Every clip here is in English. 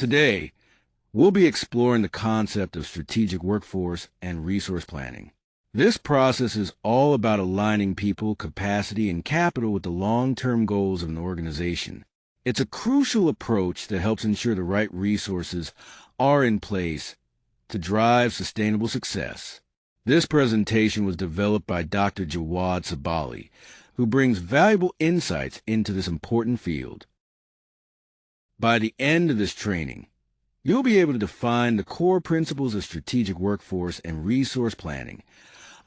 Today, we'll be exploring the concept of strategic workforce and resource planning. This process is all about aligning people, capacity, and capital with the long-term goals of an organization. It's a crucial approach that helps ensure the right resources are in place to drive sustainable success. This presentation was developed by Dr. Jawad Sebaali, who brings valuable insights into this important field. By the end of this training, you'll be able to define the core principles of strategic workforce and resource planning,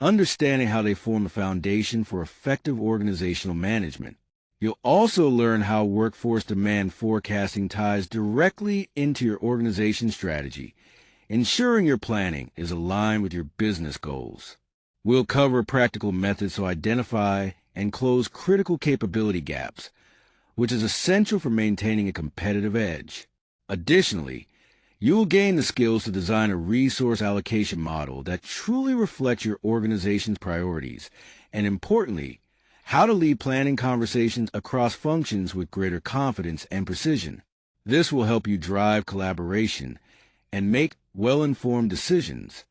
understanding how they form the foundation for effective organizational management. You'll also learn how workforce demand forecasting ties directly into your organization's strategy, ensuring your planning is aligned with your business goals. We'll cover practical methods to identify and close critical capability gaps, which is essential for maintaining a competitive edge. Additionally, you will gain the skills to design a resource allocation model that truly reflects your organization's priorities, and importantly, how to lead planning conversations across functions with greater confidence and precision. This will help you drive collaboration and make well-informed decisions.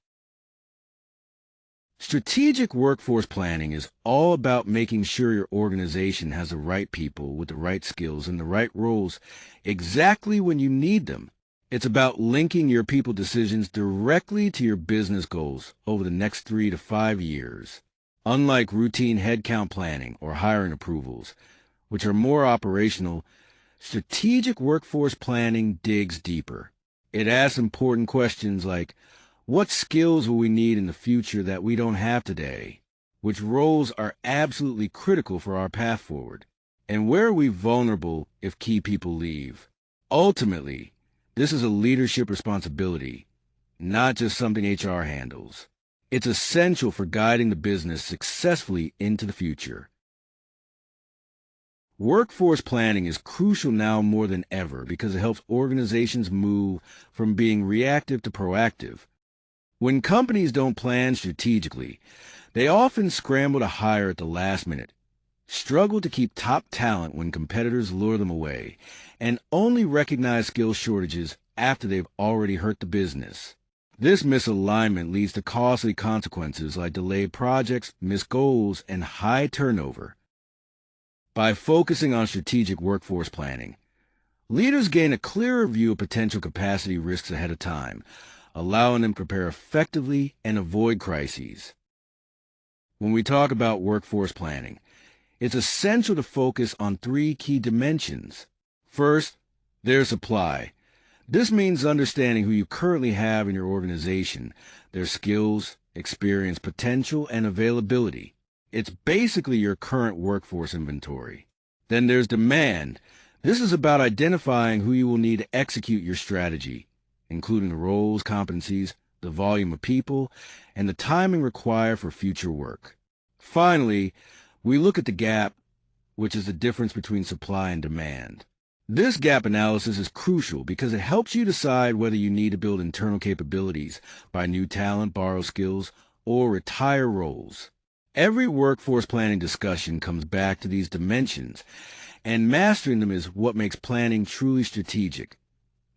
Strategic workforce planning is all about making sure your organization has the right people with the right skills and the right roles exactly when you need them. It's about linking your people decisions directly to your business goals over the next 3 to 5 years. Unlike routine headcount planning or hiring approvals, which are more operational, strategic workforce planning digs deeper. It asks important questions like, what skills will we need in the future that we don't have today? Which roles are absolutely critical for our path forward? And where are we vulnerable if key people leave? Ultimately, this is a leadership responsibility, not just something HR handles. It's essential for guiding the business successfully into the future. Workforce planning is crucial now more than ever because it helps organizations move from being reactive to proactive. When companies don't plan strategically, they often scramble to hire at the last minute, struggle to keep top talent when competitors lure them away, and only recognize skill shortages after they've already hurt the business. This misalignment leads to costly consequences like delayed projects, missed goals, and high turnover. By focusing on strategic workforce planning, leaders gain a clearer view of potential capacity risks ahead of time, allowing them to prepare effectively and avoid crises. When we talk about workforce planning, it's essential to focus on 3 key dimensions. First, there's supply. This means understanding who you currently have in your organization, their skills, experience, potential, and availability. It's basically your current workforce inventory. Then there's demand. This is about identifying who you will need to execute your strategy, including the roles, competencies, the volume of people, and the timing required for future work. Finally, we look at the gap, which is the difference between supply and demand. This gap analysis is crucial because it helps you decide whether you need to build internal capabilities, buy new talent, borrow skills, or retire roles. Every workforce planning discussion comes back to these dimensions, and mastering them is what makes planning truly strategic,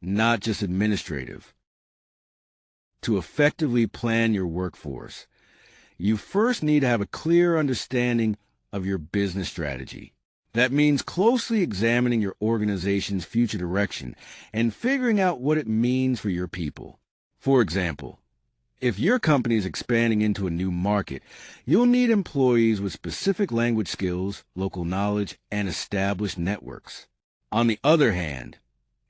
not just administrative. To effectively plan your workforce, you first need to have a clear understanding of your business strategy. That means closely examining your organization's future direction and figuring out what it means for your people. For example, if your company is expanding into a new market, you'll need employees with specific language skills, local knowledge, and established networks. On the other hand,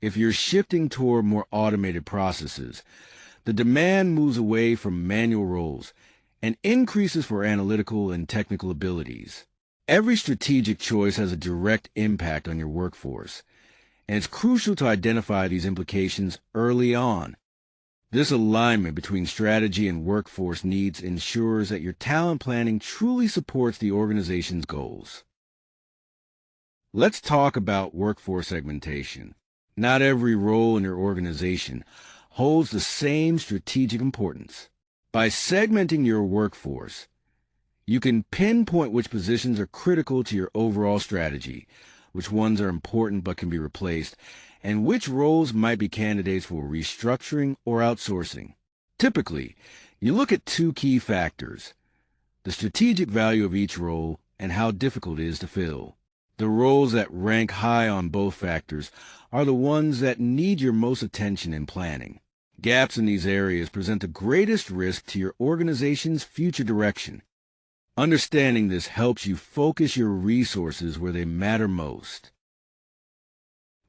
if you're shifting toward more automated processes, the demand moves away from manual roles and increases for analytical and technical abilities. Every strategic choice has a direct impact on your workforce, and it's crucial to identify these implications early on. This alignment between strategy and workforce needs ensures that your talent planning truly supports the organization's goals. Let's talk about workforce segmentation. Not every role in your organization holds the same strategic importance. By segmenting your workforce, you can pinpoint which positions are critical to your overall strategy, which ones are important but can be replaced, and which roles might be candidates for restructuring or outsourcing. Typically, you look at two key factors: the strategic value of each role and how difficult it is to fill. The roles that rank high on both factors are the ones that need your most attention and planning. Gaps in these areas present the greatest risk to your organization's future direction. Understanding this helps you focus your resources where they matter most.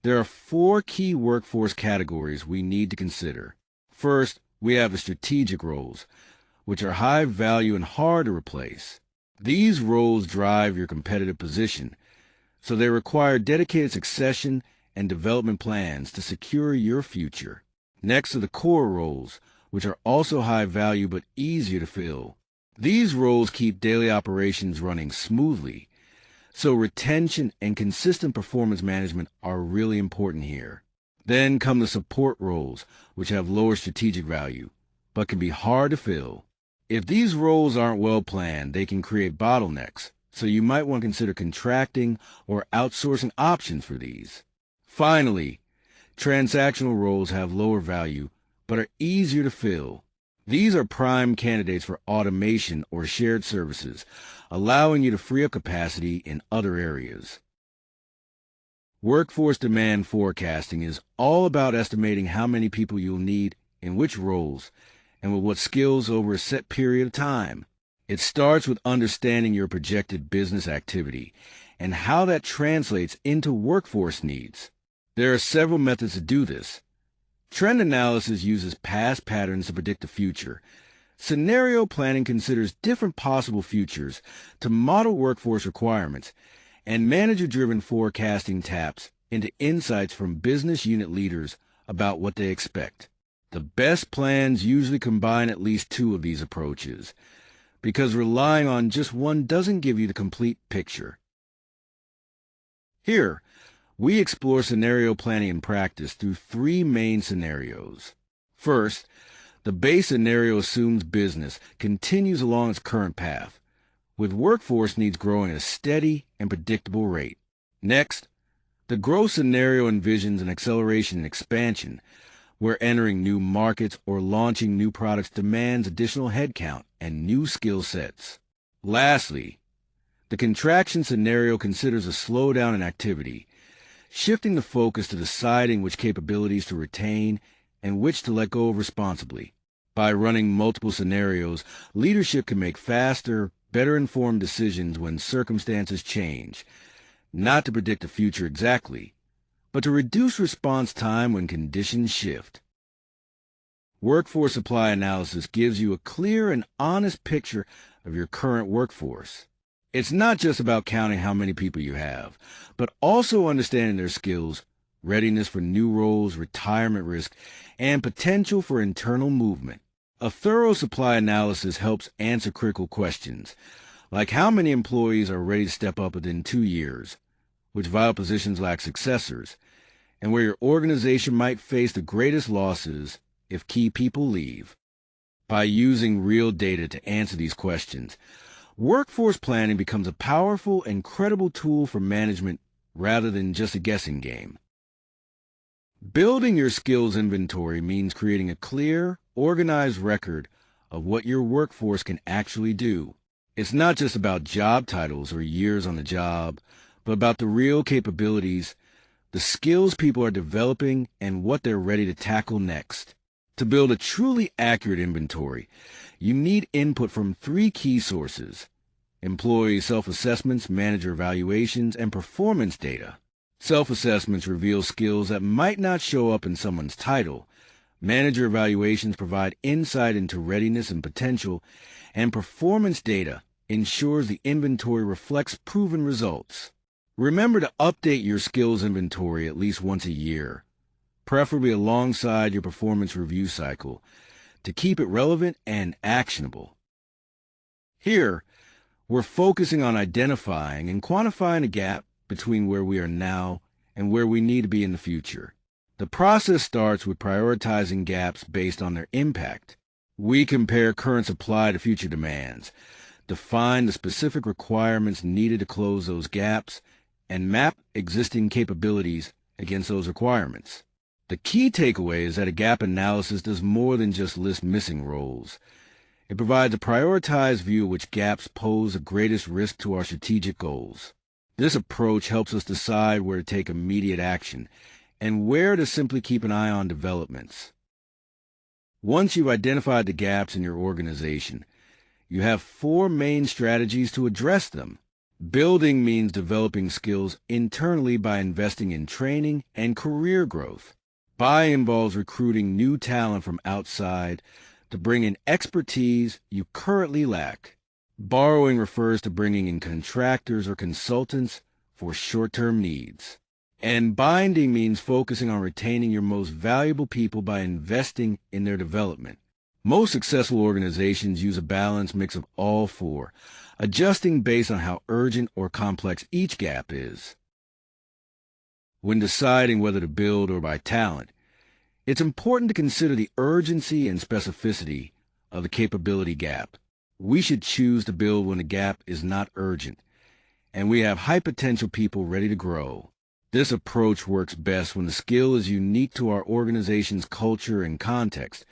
There are 4 key workforce categories we need to consider. First, we have the strategic roles, which are high value and hard to replace. These roles drive your competitive position, so they require dedicated succession and development plans to secure your future. Next are the core roles, which are also high value but easier to fill. These roles keep daily operations running smoothly, so retention and consistent performance management are really important here. Then come the support roles, which have lower strategic value, but can be hard to fill. If these roles aren't well planned, they can create bottlenecks, so you might want to consider contracting or outsourcing options for these. Finally, transactional roles have lower value, but are easier to fill. These are prime candidates for automation or shared services, allowing you to free up capacity in other areas. Workforce demand forecasting is all about estimating how many people you'll need in which roles and with what skills over a set period of time. It starts with understanding your projected business activity and how that translates into workforce needs. There are several methods to do this. Trend analysis uses past patterns to predict the future. Scenario planning considers different possible futures to model workforce requirements, and manager-driven forecasting taps into insights from business unit leaders about what they expect. The best plans usually combine at least 2 of these approaches, because relying on just one doesn't give you the complete picture. Here, we explore scenario planning in practice through 3 main scenarios. First, the base scenario assumes business continues along its current path, with workforce needs growing at a steady and predictable rate. Next, the growth scenario envisions an acceleration and expansion, where entering new markets or launching new products demands additional headcount and new skill sets. Lastly, the contraction scenario considers a slowdown in activity, shifting the focus to deciding which capabilities to retain and which to let go of responsibly. By running multiple scenarios, leadership can make faster, better-informed decisions when circumstances change, not to predict the future exactly, but to reduce response time when conditions shift. Workforce supply analysis gives you a clear and honest picture of your current workforce. It's not just about counting how many people you have, but also understanding their skills, readiness for new roles, retirement risk, and potential for internal movement. A thorough supply analysis helps answer critical questions, like how many employees are ready to step up within 2 years, which vital positions lack successors, and where your organization might face the greatest losses if key people leave. By using real data to answer these questions, workforce planning becomes a powerful and credible tool for management rather than just a guessing game. Building your skills inventory means creating a clear, organized record of what your workforce can actually do. It's not just about job titles or years on the job, but about the real capabilities, the skills people are developing, and what they're ready to tackle next. To build a truly accurate inventory, you need input from 3 key sources: employee self-assessments, manager evaluations, and performance data. Self-assessments reveal skills that might not show up in someone's title. Manager evaluations provide insight into readiness and potential, and performance data ensures the inventory reflects proven results. Remember to update your skills inventory at least once a year, preferably alongside your performance review cycle, to keep it relevant and actionable. Here, we're focusing on identifying and quantifying a gap between where we are now and where we need to be in the future. The process starts with prioritizing gaps based on their impact. We compare current supply to future demands, define the specific requirements needed to close those gaps, and map existing capabilities against those requirements. The key takeaway is that a gap analysis does more than just list missing roles. It provides a prioritized view of which gaps pose the greatest risk to our strategic goals. This approach helps us decide where to take immediate action and where to simply keep an eye on developments. Once you've identified the gaps in your organization, you have 4 main strategies to address them. Building means developing skills internally by investing in training and career growth. Buy involves recruiting new talent from outside to bring in expertise you currently lack. Borrowing refers to bringing in contractors or consultants for short-term needs. And binding means focusing on retaining your most valuable people by investing in their development. Most successful organizations use a balanced mix of all 4, adjusting based on how urgent or complex each gap is. When deciding whether to build or buy talent, it's important to consider the urgency and specificity of the capability gap. We should choose to build when the gap is not urgent, and we have high-potential people ready to grow. This approach works best when the skill is unique to our organization's culture and context,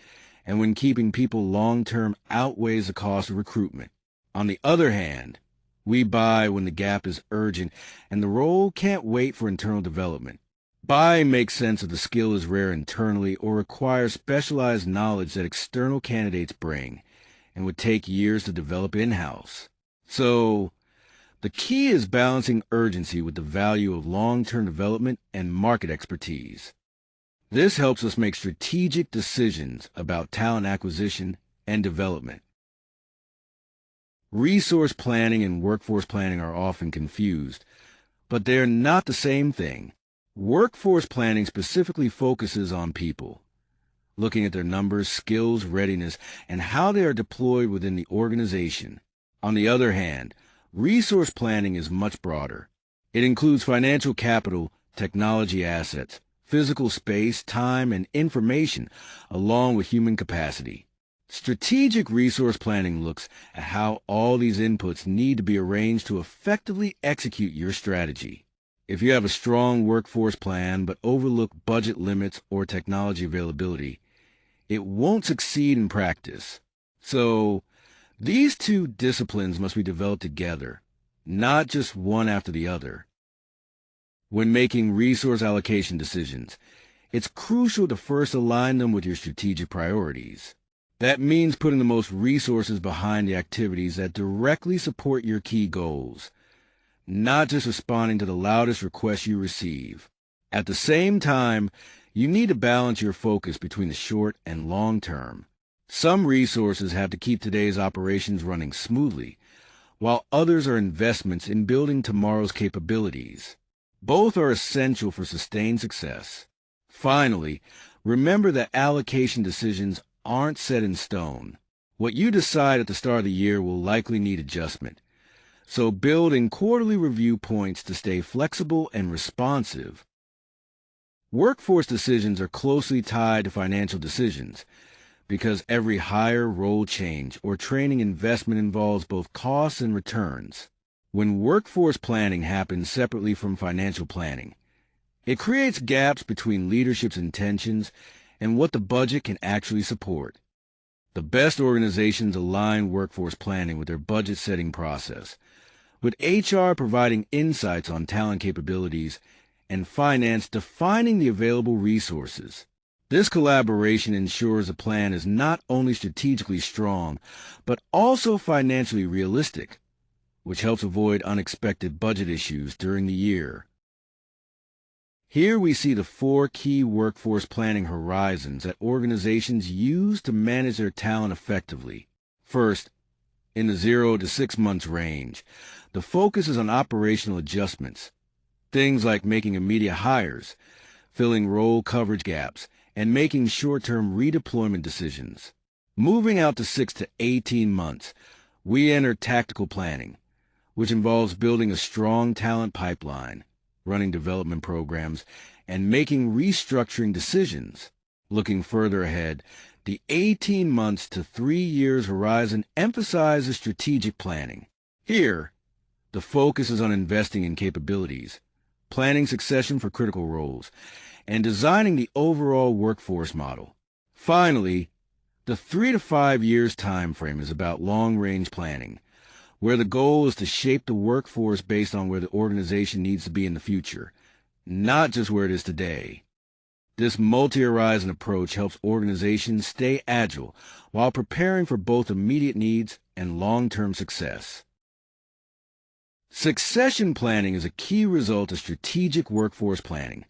and when keeping people long-term outweighs the cost of recruitment. On the other hand, we buy when the gap is urgent and the role can't wait for internal development. Buying makes sense if the skill is rare internally or requires specialized knowledge that external candidates bring and would take years to develop in-house. So, the key is balancing urgency with the value of long-term development and market expertise. This helps us make strategic decisions about talent acquisition and development. Resource planning and workforce planning are often confused, but they're not the same thing. Workforce planning specifically focuses on people, looking at their numbers, skills, readiness, and how they are deployed within the organization. On the other hand, resource planning is much broader. It includes financial capital, technology assets, physical space, time, and information, along with human capacity. Strategic resource planning looks at how all these inputs need to be arranged to effectively execute your strategy. If you have a strong workforce plan but overlook budget limits or technology availability, it won't succeed in practice. So, these 2 disciplines must be developed together, not just one after the other. When making resource allocation decisions, it's crucial to first align them with your strategic priorities. That means putting the most resources behind the activities that directly support your key goals, not just responding to the loudest requests you receive. At the same time, you need to balance your focus between the short and long term. Some resources have to keep today's operations running smoothly, while others are investments in building tomorrow's capabilities. Both are essential for sustained success. Finally, remember that allocation decisions aren't set in stone. What you decide at the start of the year will likely need adjustment. So build in quarterly review points to stay flexible and responsive. Workforce decisions are closely tied to financial decisions because every hire, role change, or training investment involves both costs and returns. When workforce planning happens separately from financial planning, it creates gaps between leadership's intentions and what the budget can actually support. The best organizations align workforce planning with their budget-setting process, with HR providing insights on talent capabilities and finance defining the available resources. This collaboration ensures a plan is not only strategically strong, but also financially realistic, which helps avoid unexpected budget issues during the year. Here we see the 4 key workforce planning horizons that organizations use to manage their talent effectively. First, in the 0 to 6 months range, the focus is on operational adjustments, things like making immediate hires, filling role coverage gaps, and making short-term redeployment decisions. Moving out to 6 to 18 months, we enter tactical planning, which involves building a strong talent pipeline, running development programs, and making restructuring decisions. Looking further ahead, the 18 months to 3 years horizon emphasizes strategic planning. Here, the focus is on investing in capabilities, planning succession for critical roles, and designing the overall workforce model. Finally, the 3 to 5 years time frame is about long-range planning, where the goal is to shape the workforce based on where the organization needs to be in the future, not just where it is today. This multi-horizon approach helps organizations stay agile while preparing for both immediate needs and long-term success. Succession planning is a key result of strategic workforce planning,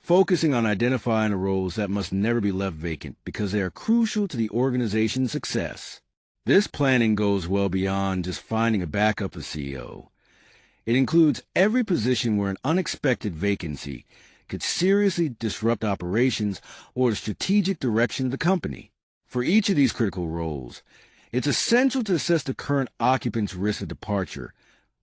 focusing on identifying the roles that must never be left vacant because they are crucial to the organization's success. This planning goes well beyond just finding a backup as CEO. It includes every position where an unexpected vacancy could seriously disrupt operations or the strategic direction of the company. For each of these critical roles, it's essential to assess the current occupant's risk of departure,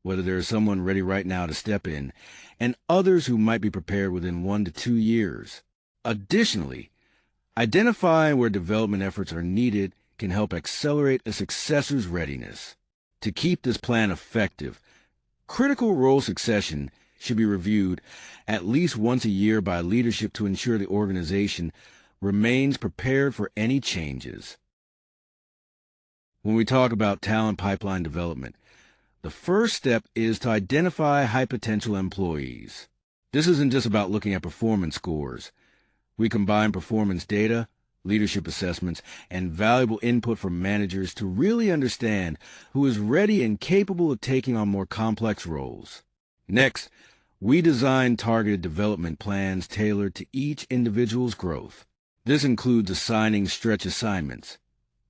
whether there is someone ready right now to step in, and others who might be prepared within 1 to 2 years. Additionally, identifying where development efforts are needed can help accelerate a successor's readiness. To keep this plan effective, critical role succession should be reviewed at least once a year by leadership to ensure the organization remains prepared for any changes. When we talk about talent pipeline development, the first step is to identify high potential employees. This isn't just about looking at performance scores. We combine performance data, leadership assessments, and valuable input from managers to really understand who is ready and capable of taking on more complex roles. Next, we design targeted development plans tailored to each individual's growth. This includes assigning stretch assignments,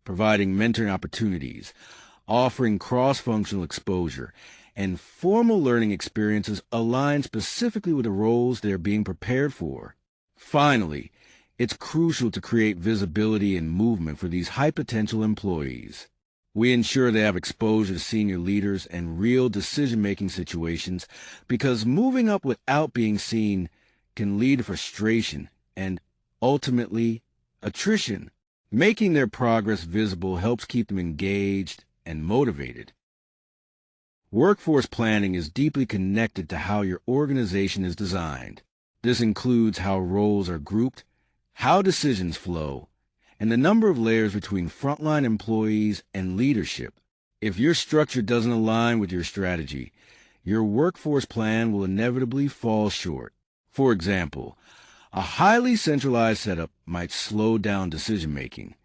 providing mentoring opportunities, offering cross-functional exposure, and formal learning experiences aligned specifically with the roles they are being prepared for. Finally, it's crucial to create visibility and movement for these high-potential employees. We ensure they have exposure to senior leaders and real decision-making situations because moving up without being seen can lead to frustration and, ultimately, attrition. Making their progress visible helps keep them engaged and motivated. Workforce planning is deeply connected to how your organization is designed. This includes how roles are grouped, how decisions flow, and the number of layers between frontline employees and leadership. If your structure doesn't align with your strategy, your workforce plan will inevitably fall short. For example, a highly centralized setup might slow down decision-making,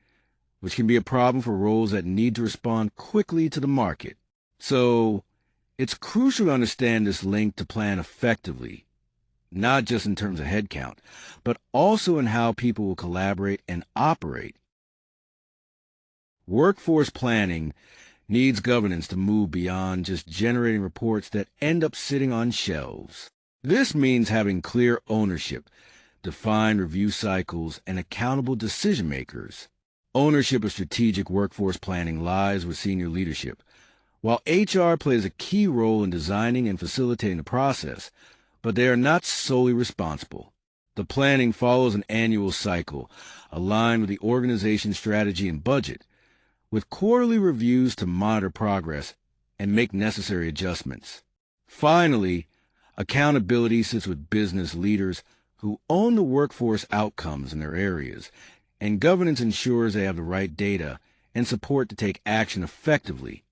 which can be a problem for roles that need to respond quickly to the market. So, it's crucial to understand this link to plan effectively, not just in terms of headcount, but also in how people will collaborate and operate. Workforce planning needs governance to move beyond just generating reports that end up sitting on shelves. This means having clear ownership, defined review cycles, and accountable decision makers. Ownership of strategic workforce planning lies with senior leadership. While HR plays a key role in designing and facilitating the process, but they are not solely responsible. The planning follows an annual cycle, aligned with the organization's strategy and budget, with quarterly reviews to monitor progress and make necessary adjustments. Finally, accountability sits with business leaders who own the workforce outcomes in their areas, and governance ensures they have the right data and support to take action effectively.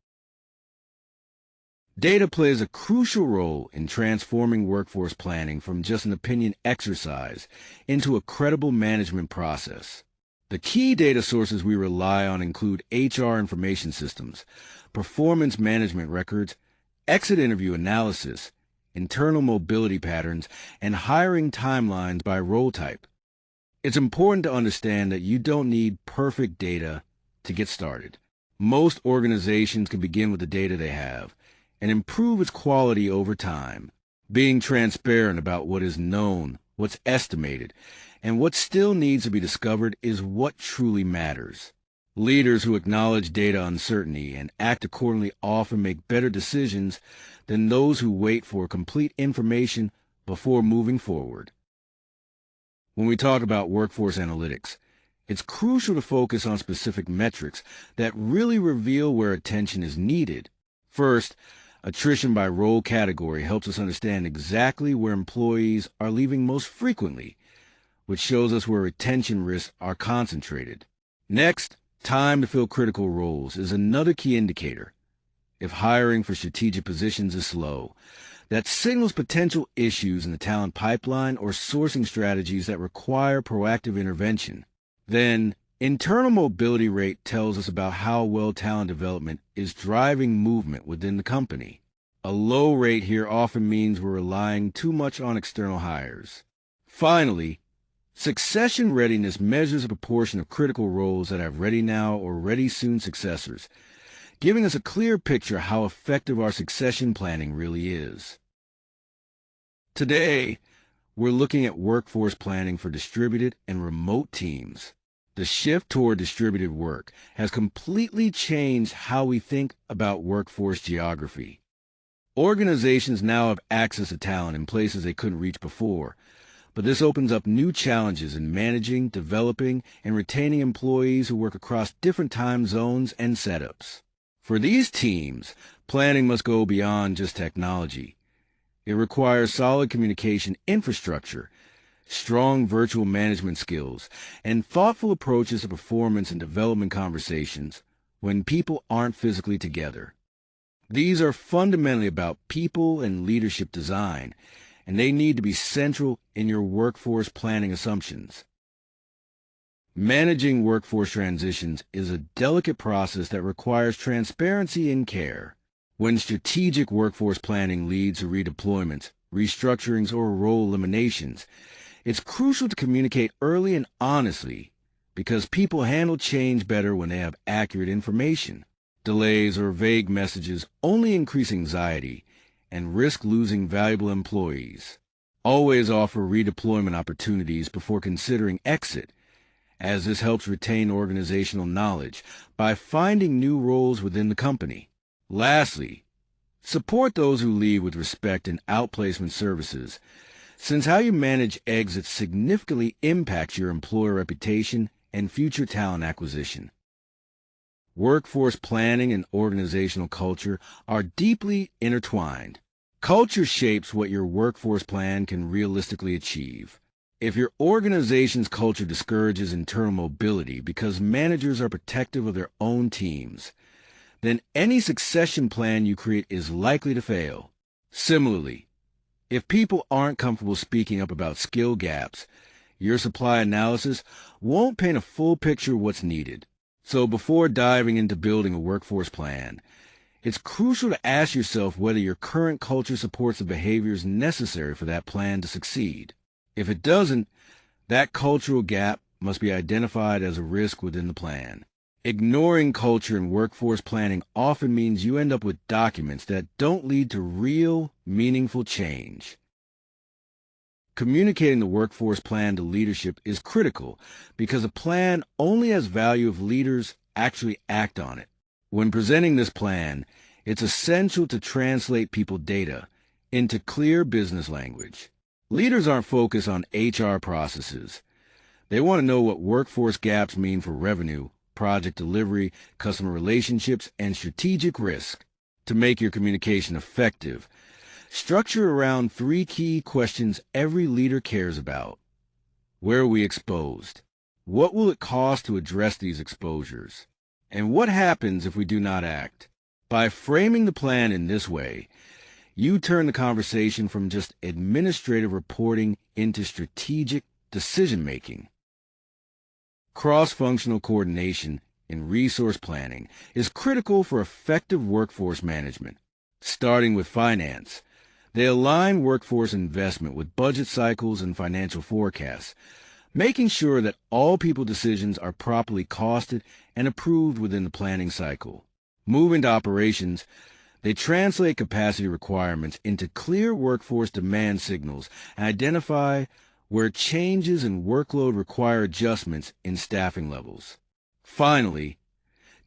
Data plays a crucial role in transforming workforce planning from just an opinion exercise into a credible management process. The key data sources we rely on include HR information systems, performance management records, exit interview analysis, internal mobility patterns, and hiring timelines by role type. It's important to understand that you don't need perfect data to get started. Most organizations can begin with the data they have and improve its quality over time. Being transparent about what is known, what's estimated, and what still needs to be discovered is what truly matters. Leaders who acknowledge data uncertainty and act accordingly often make better decisions than those who wait for complete information before moving forward. When we talk about workforce analytics, it's crucial to focus on specific metrics that really reveal where attention is needed. First, Attrition by role category helps us understand exactly where employees are leaving most frequently, which shows us where retention risks are concentrated. Next, time to fill critical roles is another key indicator. If hiring for strategic positions is slow, that signals potential issues in the talent pipeline or sourcing strategies that require proactive intervention. Then, internal mobility rate tells us about how well talent development is driving movement within the company. A low rate here often means we're relying too much on external hires. Finally, succession readiness measures a proportion of critical roles that have ready now or ready soon successors, giving us a clear picture of how effective our succession planning really is. Today, we're looking at workforce planning for distributed and remote teams. The shift toward distributed work has completely changed how we think about workforce geography. Organizations now have access to talent in places they couldn't reach before, but this opens up new challenges in managing, developing, and retaining employees who work across different time zones and setups. For these teams, planning must go beyond just technology. It requires solid communication infrastructure, strong virtual management skills, and thoughtful approaches to performance and development conversations when people aren't physically together. These are fundamentally about people and leadership design, and they need to be central in your workforce planning assumptions. Managing workforce transitions is a delicate process that requires transparency and care. When strategic workforce planning leads to redeployments, restructurings, or role eliminations, it's crucial to communicate early and honestly because people handle change better when they have accurate information. Delays or vague messages only increase anxiety and risk losing valuable employees. Always offer redeployment opportunities before considering exit, as this helps retain organizational knowledge by finding new roles within the company. Lastly, support those who leave with respect and outplacement services, since how you manage exits significantly impacts your employer reputation and future talent acquisition. Workforce planning and organizational culture are deeply intertwined. Culture shapes what your workforce plan can realistically achieve. If your organization's culture discourages internal mobility because managers are protective of their own teams, then any succession plan you create is likely to fail. Similarly, if people aren't comfortable speaking up about skill gaps, your supply analysis won't paint a full picture of what's needed. So before diving into building a workforce plan, it's crucial to ask yourself whether your current culture supports the behaviors necessary for that plan to succeed. If it doesn't, that cultural gap must be identified as a risk within the plan. Ignoring culture in workforce planning often means you end up with documents that don't lead to real, meaningful change. Communicating the workforce plan to leadership is critical because a plan only has value if leaders actually act on it. When presenting this plan, it's essential to translate people's data into clear business language. Leaders aren't focused on HR processes. They want to know what workforce gaps mean for revenue, project delivery, customer relationships, and strategic risk. To make your communication effective, structure around 3 key questions every leader cares about. Where are we exposed? What will it cost to address these exposures? And what happens if we do not act? By framing the plan in this way, you turn the conversation from just administrative reporting into strategic decision-making. Cross-functional coordination in resource planning is critical for effective workforce management. Starting with finance, they align workforce investment with budget cycles and financial forecasts, making sure that all people decisions are properly costed and approved within the planning cycle. Moving to operations, they translate capacity requirements into clear workforce demand signals and identify where changes in workload require adjustments in staffing levels. Finally,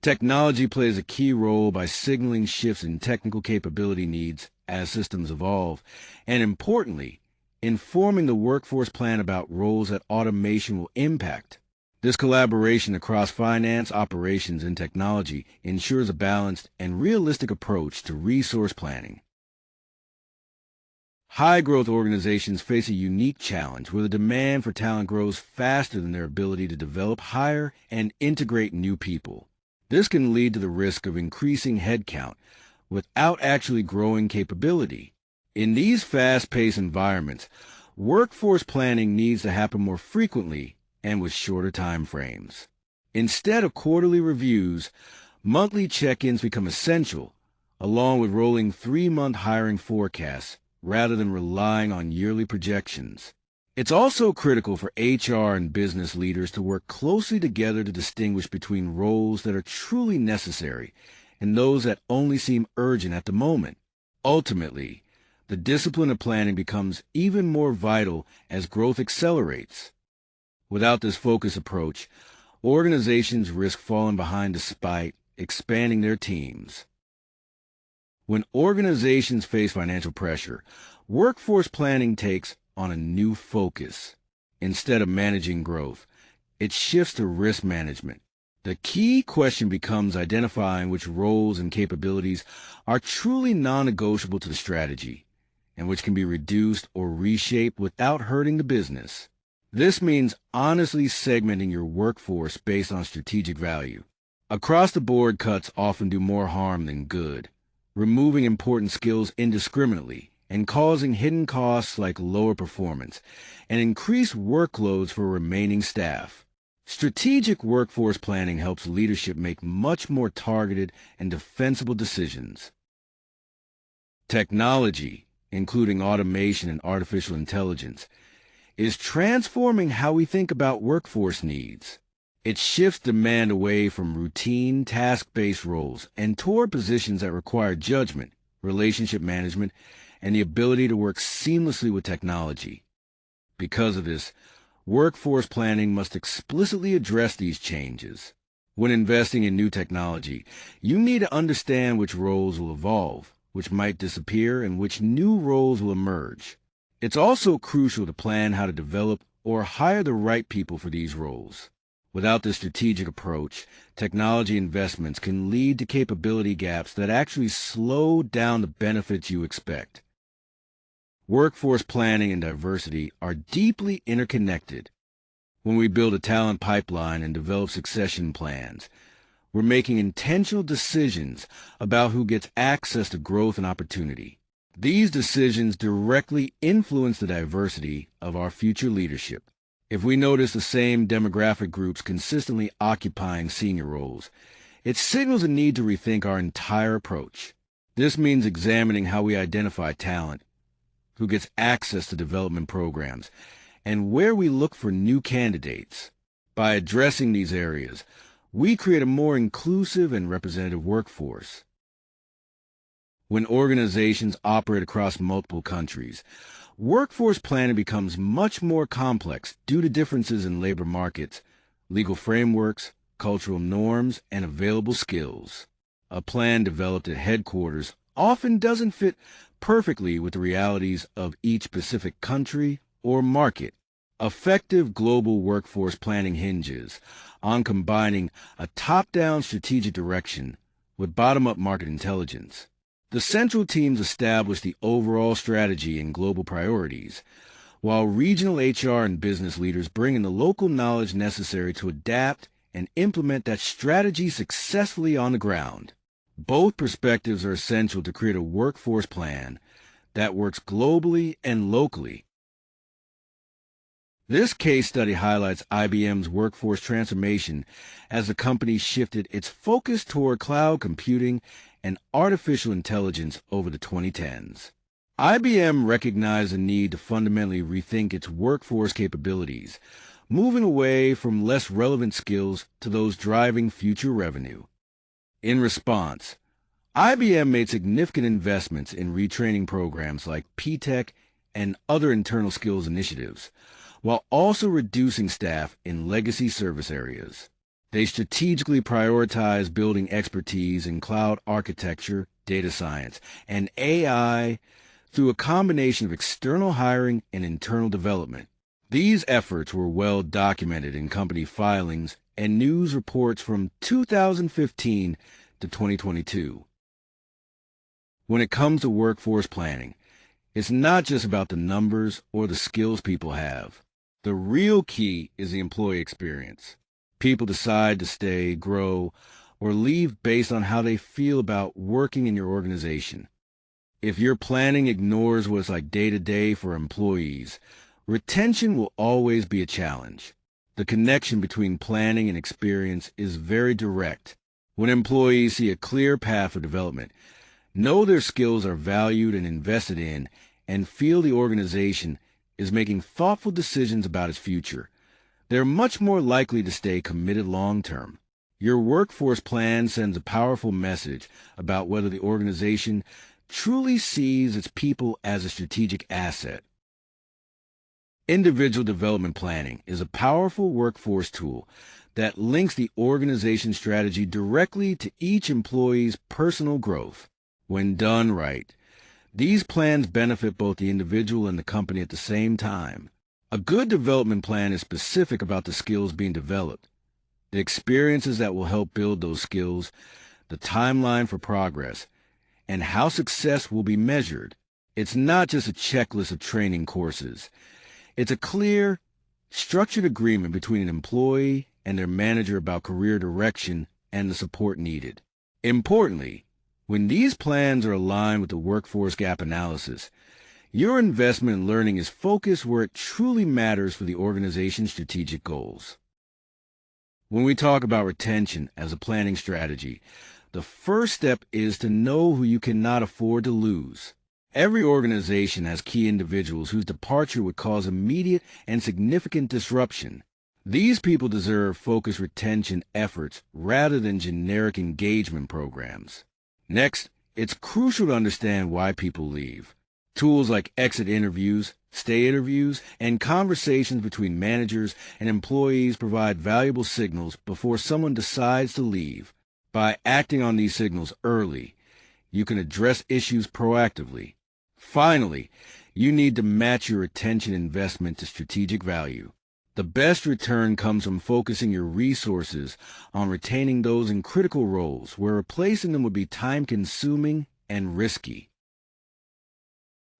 technology plays a key role by signaling shifts in technical capability needs as systems evolve, and importantly, informing the workforce plan about roles that automation will impact. This collaboration across finance, operations, and technology ensures a balanced and realistic approach to resource planning. High-growth organizations face a unique challenge where the demand for talent grows faster than their ability to develop, hire, and integrate new people. This can lead to the risk of increasing headcount without actually growing capability. In these fast-paced environments, workforce planning needs to happen more frequently and with shorter time frames. Instead of quarterly reviews, monthly check-ins become essential, along with rolling 3-month hiring forecasts rather than relying on yearly projections. It's also critical for HR and business leaders to work closely together to distinguish between roles that are truly necessary and those that only seem urgent at the moment. Ultimately, the discipline of planning becomes even more vital as growth accelerates. Without this focused approach, organizations risk falling behind despite expanding their teams. When organizations face financial pressure, workforce planning takes on a new focus. Instead of managing growth, it shifts to risk management. The key question becomes identifying which roles and capabilities are truly non-negotiable to the strategy, and which can be reduced or reshaped without hurting the business. This means honestly segmenting your workforce based on strategic value. Across-the-board cuts often do more harm than good, removing important skills indiscriminately and causing hidden costs like lower performance and increased workloads for remaining staff. Strategic workforce planning helps leadership make much more targeted and defensible decisions. Technology, including automation and artificial intelligence, is transforming how we think about workforce needs. It shifts demand away from routine, task-based roles and toward positions that require judgment, relationship management, and the ability to work seamlessly with technology. Because of this, workforce planning must explicitly address these changes. When investing in new technology, you need to understand which roles will evolve, which might disappear, and which new roles will emerge. It's also crucial to plan how to develop or hire the right people for these roles. Without this strategic approach, technology investments can lead to capability gaps that actually slow down the benefits you expect. Workforce planning and diversity are deeply interconnected. When we build a talent pipeline and develop succession plans, we're making intentional decisions about who gets access to growth and opportunity. These decisions directly influence the diversity of our future leadership. If we notice the same demographic groups consistently occupying senior roles, it signals a need to rethink our entire approach. This means examining how we identify talent, who gets access to development programs, and where we look for new candidates. By addressing these areas, we create a more inclusive and representative workforce. When organizations operate across multiple countries, workforce planning becomes much more complex due to differences in labor markets, legal frameworks, cultural norms, and available skills. A plan developed at headquarters often doesn't fit perfectly with the realities of each specific country or market. Effective global workforce planning hinges on combining a top-down strategic direction with bottom-up market intelligence. The central teams establish the overall strategy and global priorities, while regional HR and business leaders bring in the local knowledge necessary to adapt and implement that strategy successfully on the ground. Both perspectives are essential to create a workforce plan that works globally and locally. This case study highlights IBM's workforce transformation as the company shifted its focus toward cloud computing and artificial intelligence over the 2010s. IBM recognized the need to fundamentally rethink its workforce capabilities, moving away from less relevant skills to those driving future revenue. In response, IBM made significant investments in retraining programs like P-Tech and other internal skills initiatives, while also reducing staff in legacy service areas. They strategically prioritize building expertise in cloud architecture, data science, and AI through a combination of external hiring and internal development. These efforts were well documented in company filings and news reports from 2015 to 2022. When it comes to workforce planning, it's not just about the numbers or the skills people have. The real key is the employee experience. People decide to stay, grow, or leave based on how they feel about working in your organization. If your planning ignores what's like day-to-day for employees, retention will always be a challenge. The connection between planning and experience is very direct. When employees see a clear path for development, know their skills are valued and invested in, and feel the organization is making thoughtful decisions about its future, they're much more likely to stay committed long-term. Your workforce plan sends a powerful message about whether the organization truly sees its people as a strategic asset. Individual development planning is a powerful workforce tool that links the organization's strategy directly to each employee's personal growth. When done right, these plans benefit both the individual and the company at the same time. A good development plan is specific about the skills being developed, the experiences that will help build those skills, the timeline for progress, and how success will be measured. It's not just a checklist of training courses. It's a clear, structured agreement between an employee and their manager about career direction and the support needed. Importantly, when these plans are aligned with the workforce gap analysis, your investment in learning is focused where it truly matters for the organization's strategic goals. When we talk about retention as a planning strategy, the first step is to know who you cannot afford to lose. Every organization has key individuals whose departure would cause immediate and significant disruption. These people deserve focused retention efforts rather than generic engagement programs. Next, it's crucial to understand why people leave. Tools like exit interviews, stay interviews, and conversations between managers and employees provide valuable signals before someone decides to leave. By acting on these signals early, you can address issues proactively. Finally, you need to match your retention investment to strategic value. The best return comes from focusing your resources on retaining those in critical roles where replacing them would be time-consuming and risky.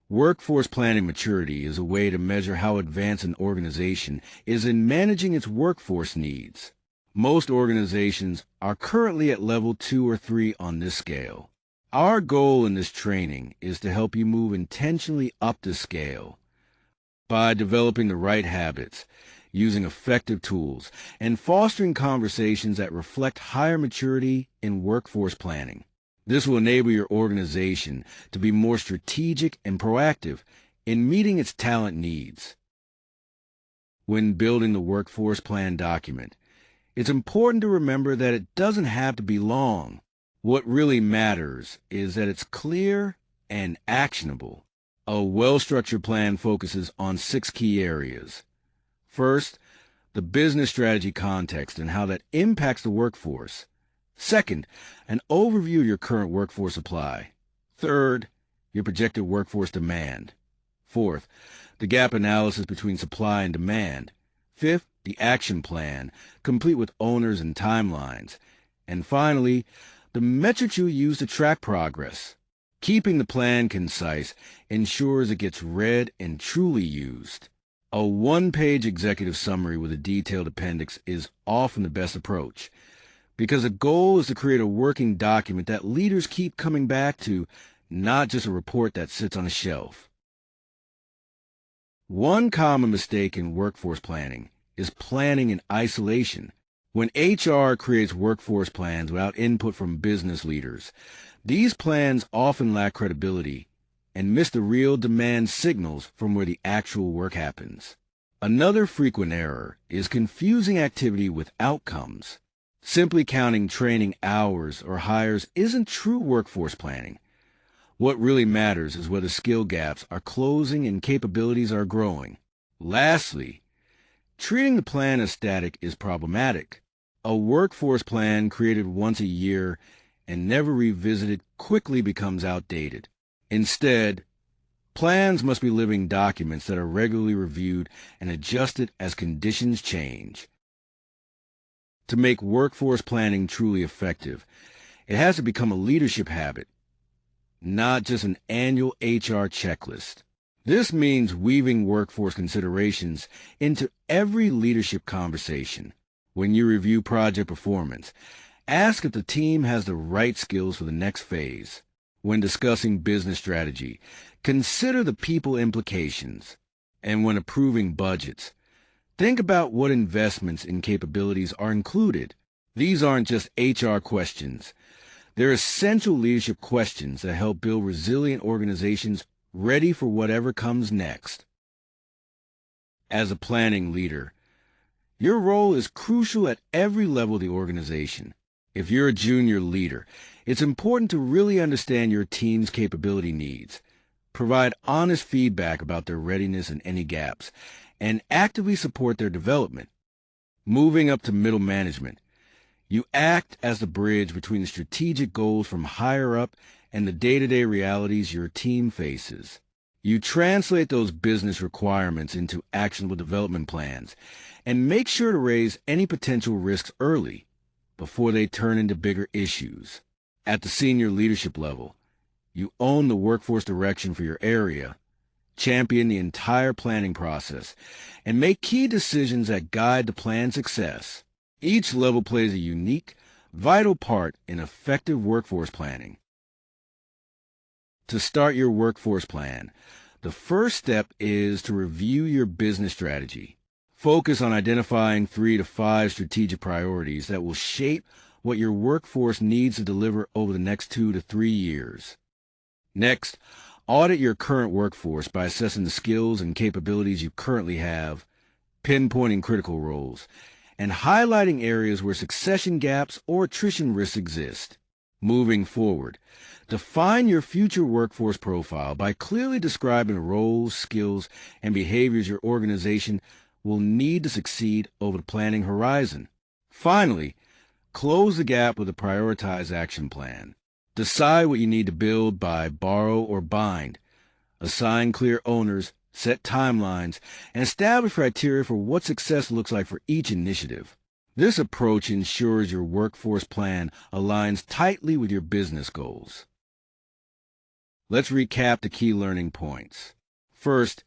Workforce planning maturity is a way to measure how advanced an organization is in managing its workforce needs. Most organizations are currently at level 2 or 3 on this scale. Our goal in this training is to help you move intentionally up the scale by developing the right habits, using effective tools, and fostering conversations that reflect higher maturity in workforce planning. This will enable your organization to be more strategic and proactive in meeting its talent needs. When building the workforce plan document, it's important to remember that it doesn't have to be long. What really matters is that it's clear and actionable. A well-structured plan focuses on 6 key areas. First, the business strategy context and how that impacts the workforce. Second, an overview of your current workforce supply. Third, your projected workforce demand. Fourth, the gap analysis between supply and demand. Fifth, the action plan, complete with owners and timelines. And finally, the metrics you use to track progress. Keeping the plan concise ensures it gets read and truly used. A one-page executive summary with a detailed appendix is often the best approach, because the goal is to create a working document that leaders keep coming back to, not just a report that sits on a shelf. One common mistake in workforce planning is planning in isolation. When HR creates workforce plans without input from business leaders, these plans often lack credibility and miss the real demand signals from where the actual work happens. Another frequent error is confusing activity with outcomes. Simply counting training hours or hires isn't true workforce planning. What really matters is whether skill gaps are closing and capabilities are growing. Lastly, treating the plan as static is problematic. A workforce plan created once a year and never revisited quickly becomes outdated. Instead, Plans must be living documents that are regularly reviewed and adjusted as conditions change. To make workforce planning truly effective, it has to become a leadership habit, not just an annual HR checklist. This means weaving workforce considerations into every leadership conversation. When you review project performance, ask if the team has the right skills for the next phase. When discussing business strategy, consider the people implications. And when approving budgets, think about what investments and capabilities are included. These aren't just HR questions. They're essential leadership questions that help build resilient organizations ready for whatever comes next. As a planning leader, your role is crucial at every level of the organization. If you're a junior leader, it's important to really understand your team's capability needs, provide honest feedback about their readiness and any gaps, and actively support their development. Moving up to middle management, you act as the bridge between the strategic goals from higher up and the day-to-day realities your team faces. You translate those business requirements into actionable development plans and make sure to raise any potential risks early before they turn into bigger issues. At the senior leadership level, you own the workforce direction for your area, champion the entire planning process, and make key decisions that guide the plan's success. Each level plays a unique, vital part in effective workforce planning. To start your workforce plan, the first step is to review your business strategy. Focus on identifying 3 to 5 strategic priorities that will shape what your workforce needs to deliver over the next 2 to 3 years. Next, audit your current workforce by assessing the skills and capabilities you currently have, pinpointing critical roles, and highlighting areas where succession gaps or attrition risks exist. Moving forward, define your future workforce profile by clearly describing the roles, skills, and behaviors your organization will need to succeed over the planning horizon. Finally, close the gap with a prioritized action plan. Decide what you need to build, buy, borrow, or bind. Assign clear owners, set timelines, and establish criteria for what success looks like for each initiative. This approach ensures your workforce plan aligns tightly with your business goals. Let's recap the key learning points. First,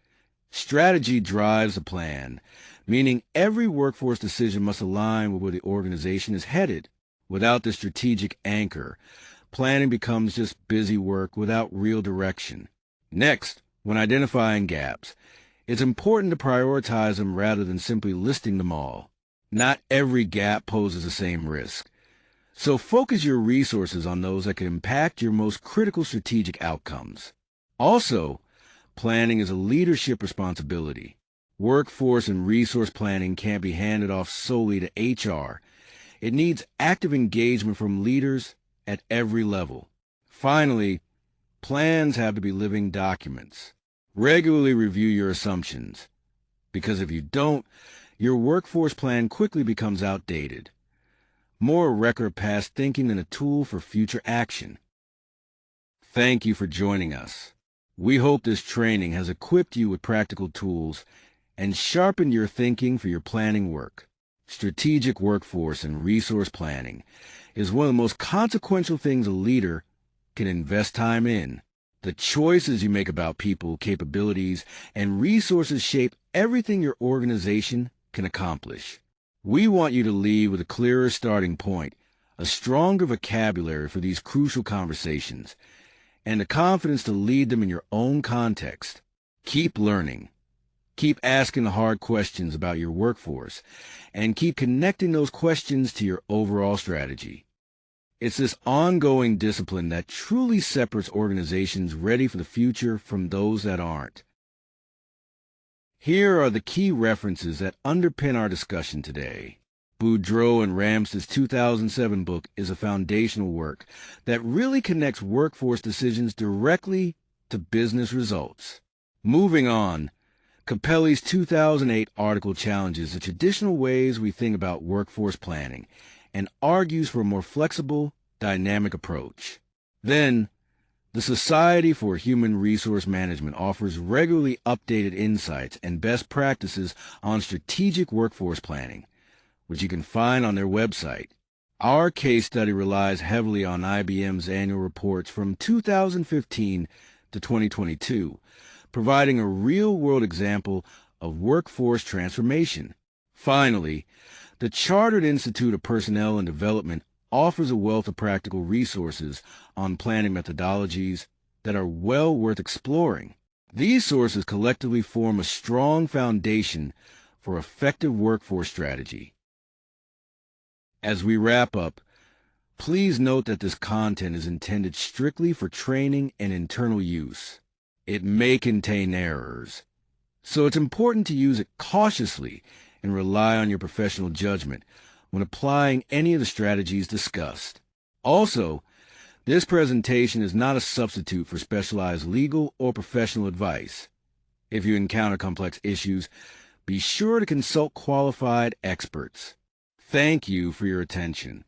strategy drives the plan, meaning every workforce decision must align with where the organization is headed. Without the strategic anchor, planning becomes just busy work without real direction. Next, when identifying gaps, it's important to prioritize them rather than simply listing them all. Not every gap poses the same risk. So focus your resources on those that can impact your most critical strategic outcomes. Also, planning is a leadership responsibility. Workforce and resource planning can't be handed off solely to HR. It needs active engagement from leaders at every level. Finally, plans have to be living documents. Regularly review your assumptions, because if you don't, your workforce plan quickly becomes outdated. More a record of past thinking than a tool for future action. Thank you for joining us. We hope this training has equipped you with practical tools and sharpened your thinking for your planning work. Strategic workforce and resource planning is one of the most consequential things a leader can invest time in. The choices you make about people, capabilities, and resources shape everything your organization can accomplish. We want you to leave with a clearer starting point, a stronger vocabulary for these crucial conversations, and the confidence to lead them in your own context. Keep learning. Keep asking the hard questions about your workforce, and keep connecting those questions to your overall strategy. It's this ongoing discipline that truly separates organizations ready for the future from those that aren't. Here are the key references that underpin our discussion today. Boudreau and Ramsey's 2007 book is a foundational work that really connects workforce decisions directly to business results. Moving on, Capelli's 2008 article challenges the traditional ways we think about workforce planning and argues for a more flexible, dynamic approach. Then, The Society for Human Resource Management offers regularly updated insights and best practices on strategic workforce planning, which you can find on their website. Our case study relies heavily on IBM's annual reports from 2015 to 2022, providing a real-world example of workforce transformation. Finally, the Chartered Institute of Personnel and Development offers a wealth of practical resources on planning methodologies that are well worth exploring. These sources collectively form a strong foundation for effective workforce strategy. As we wrap up, please note that this content is intended strictly for training and internal use. It may contain errors, so it's important to use it cautiously and rely on your professional judgment when applying any of the strategies discussed. Also, this presentation is not a substitute for specialized legal or professional advice. If you encounter complex issues, be sure to consult qualified experts. Thank you for your attention.